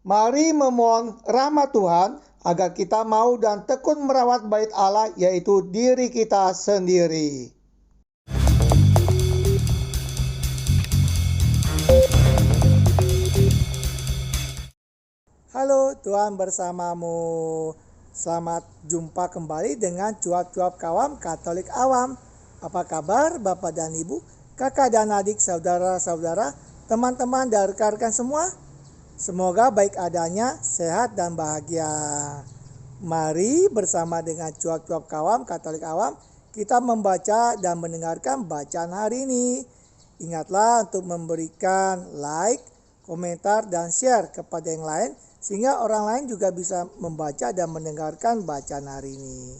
Mari memohon rahmat Tuhan agar kita mau dan tekun merawat bait Allah, yaitu diri kita sendiri. Halo, Tuhan bersamamu. Selamat jumpa kembali dengan cuap-cuap kawam Katolik awam. Apa kabar Bapak dan Ibu, kakak dan adik, saudara-saudara, teman-teman dan rekan-rekan semua? Semoga baik adanya, sehat dan bahagia. Mari bersama dengan cuap-cuap kawam Katolik awam, kita membaca dan mendengarkan bacaan hari ini. Ingatlah untuk memberikan like, komentar, dan share kepada yang lain, sehingga orang lain juga bisa membaca dan mendengarkan bacaan hari ini.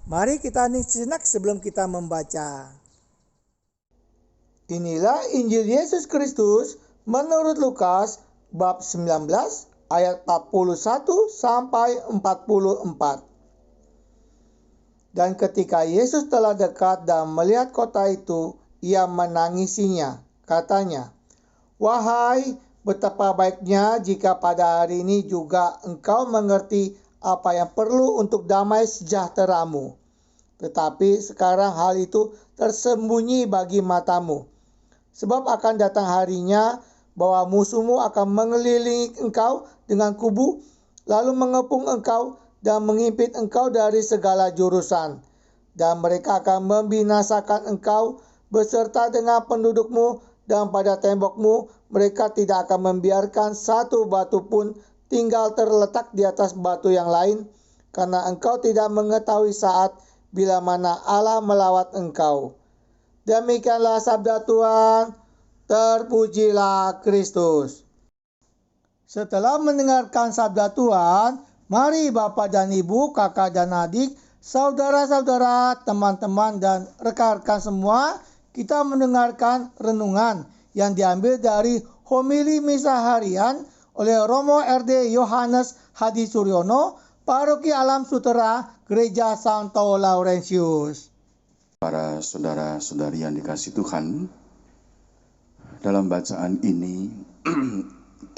Mari kita hening sejenak sebelum kita membaca. Inilah Injil Yesus Kristus menurut Lukas bab 19 ayat 41 sampai 44. Dan ketika Yesus telah dekat dan melihat kota itu, ia menangisinya. Katanya, "Wahai, betapa baiknya jika pada hari ini juga engkau mengerti apa yang perlu untuk damai sejahteramu. Tetapi sekarang hal itu tersembunyi bagi matamu. Sebab akan datang harinya bahwa musuhmu akan mengelilingi engkau dengan kubu, lalu mengepung engkau dan mengimpit engkau dari segala jurusan. Dan mereka akan membinasakan engkau beserta dengan pendudukmu, dan pada tembokmu mereka tidak akan membiarkan satu batu pun tinggal terletak di atas batu yang lain, karena engkau tidak mengetahui saat bila mana Allah melawat engkau." Demikianlah sabda Tuhan. Terpujilah Kristus. Setelah mendengarkan sabda Tuhan, mari Bapak dan Ibu, kakak dan adik, saudara-saudara, teman-teman, dan rekan-rekan semua, kita mendengarkan renungan yang diambil dari homili misa harian oleh Romo RD Yohanes Hadi Suryono, Paroki Alam Sutera, Gereja Santo Laurentius. Para saudara-saudari yang dikasihi Tuhan, dalam bacaan ini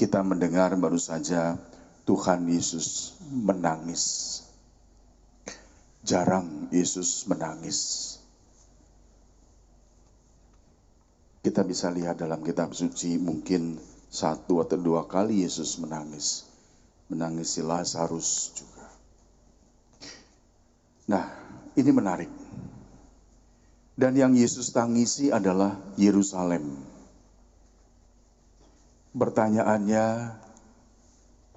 kita mendengar baru saja Tuhan Yesus menangis. Jarang Yesus menangis. Kita bisa lihat dalam kitab suci mungkin 1 atau 2 kali Yesus menangis. Menangisi Lazarus juga. Nah, ini menarik. Dan yang Yesus tangisi adalah Yerusalem. Pertanyaannya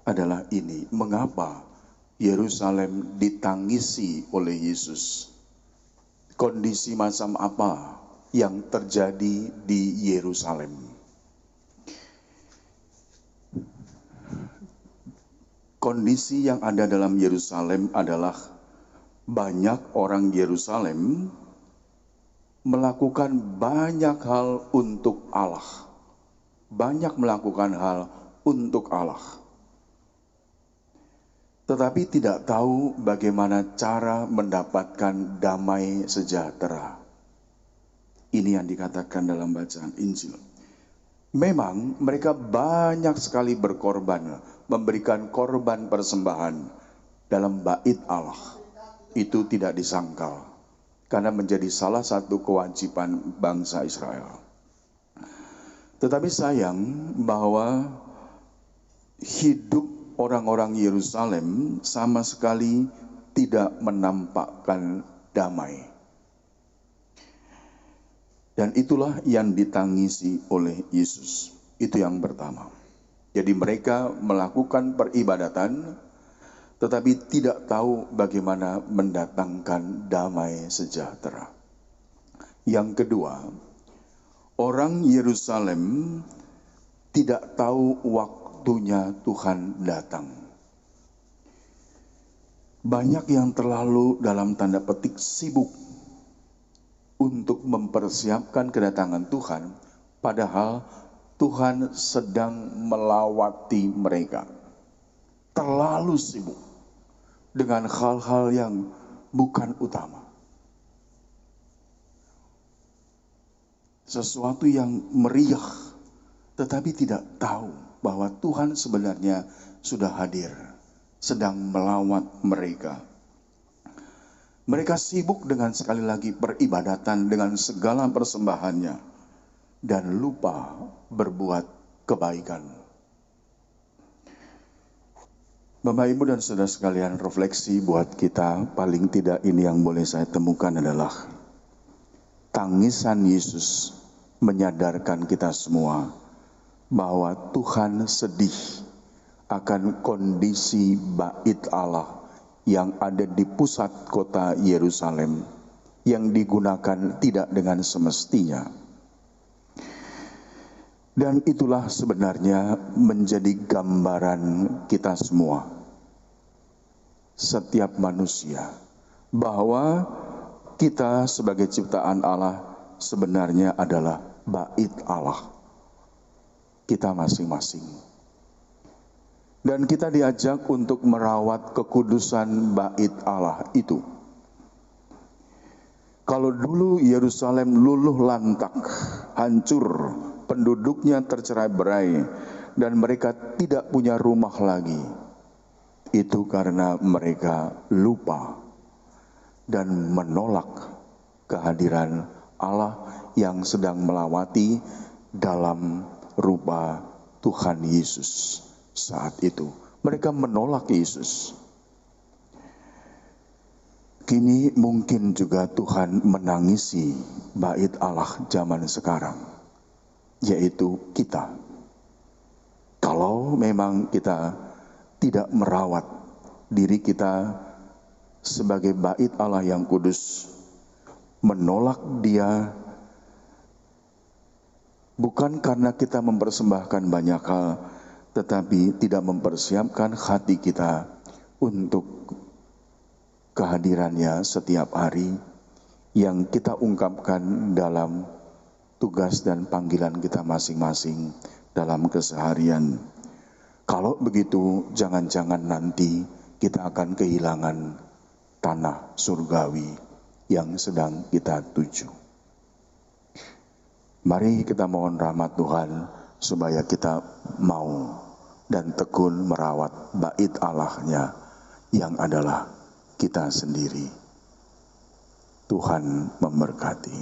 adalah ini, mengapa Yerusalem ditangisi oleh Yesus? Kondisi macam apa yang terjadi di Yerusalem? Kondisi yang ada dalam Yerusalem adalah banyak orang Yerusalem melakukan banyak hal untuk Allah. Banyak melakukan hal untuk Allah. Tetapi tidak tahu bagaimana cara mendapatkan damai sejahtera. Ini yang dikatakan dalam bacaan Injil. Memang mereka banyak sekali berkorban, memberikan korban persembahan dalam bait Allah. Itu tidak disangkal, karena menjadi salah satu kewajiban bangsa Israel. Tetapi sayang bahwa hidup orang-orang Yerusalem sama sekali tidak menampakkan damai. Dan itulah yang ditangisi oleh Yesus. Itu yang pertama. Jadi mereka melakukan peribadatan, tetapi tidak tahu bagaimana mendatangkan damai sejahtera. Yang kedua, orang Yerusalem tidak tahu waktunya Tuhan datang. Banyak yang terlalu dalam tanda petik sibuk untuk mempersiapkan kedatangan Tuhan, padahal Tuhan sedang melawati mereka. Terlalu sibuk dengan hal-hal yang bukan utama. Sesuatu yang meriah, tetapi tidak tahu bahwa Tuhan sebenarnya sudah hadir, sedang melawat mereka. Mereka sibuk dengan sekali lagi peribadatan dengan segala persembahannya dan lupa berbuat kebaikan. Bapak, Ibu, dan saudara sekalian, refleksi buat kita, paling tidak ini yang boleh saya temukan adalah tangisan Yesus menyadarkan kita semua bahwa Tuhan sedih akan kondisi bait Allah yang ada di pusat kota Yerusalem yang digunakan tidak dengan semestinya. Dan itulah sebenarnya menjadi gambaran kita semua, setiap manusia, bahwa kita sebagai ciptaan Allah sebenarnya adalah bait Allah kita masing-masing. Dan kita diajak untuk merawat kekudusan bait Allah itu. Kalau dulu Yerusalem luluh lantak, hancur, penduduknya tercerai-berai, dan mereka tidak punya rumah lagi, itu karena mereka lupa dan menolak kehadiran Allah yang sedang melawati dalam rupa Tuhan Yesus saat itu. Mereka menolak Yesus. Kini mungkin juga Tuhan menangisi bait Allah zaman sekarang, yaitu kita. Kalau memang kita tidak merawat diri kita sebagai bait Allah yang kudus, menolak Dia, bukan karena kita mempersembahkan banyak hal, tetapi tidak mempersiapkan hati kita untuk kehadirannya setiap hari yang kita ungkapkan dalam tugas dan panggilan kita masing-masing dalam keseharian. Kalau begitu, jangan-jangan nanti kita akan kehilangan tanah surgawi yang sedang kita tuju. Mari kita mohon rahmat Tuhan supaya kita mau dan tekun merawat bait Allah-Nya yang adalah kita sendiri. Tuhan memberkati.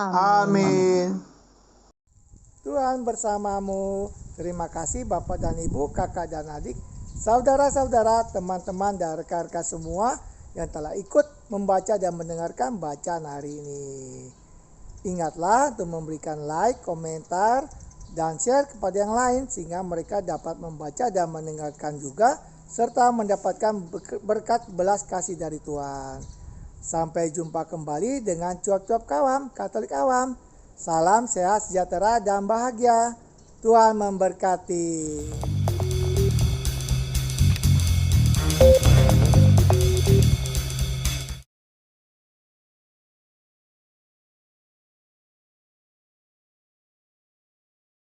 Amin. Tuhan bersamamu. Terima kasih Bapak dan Ibu, kakak dan adik, saudara-saudara, teman-teman dan rekan-rekan semua yang telah ikut membaca dan mendengarkan bacaan hari ini. Ingatlah untuk memberikan like, komentar, dan share kepada yang lain sehingga mereka dapat membaca dan mendengarkan juga serta mendapatkan berkat belas kasih dari Tuhan. Sampai jumpa kembali dengan cuap-cuap kawam, Katolik awam. Salam sehat, sejahtera, dan bahagia. Tuhan memberkati.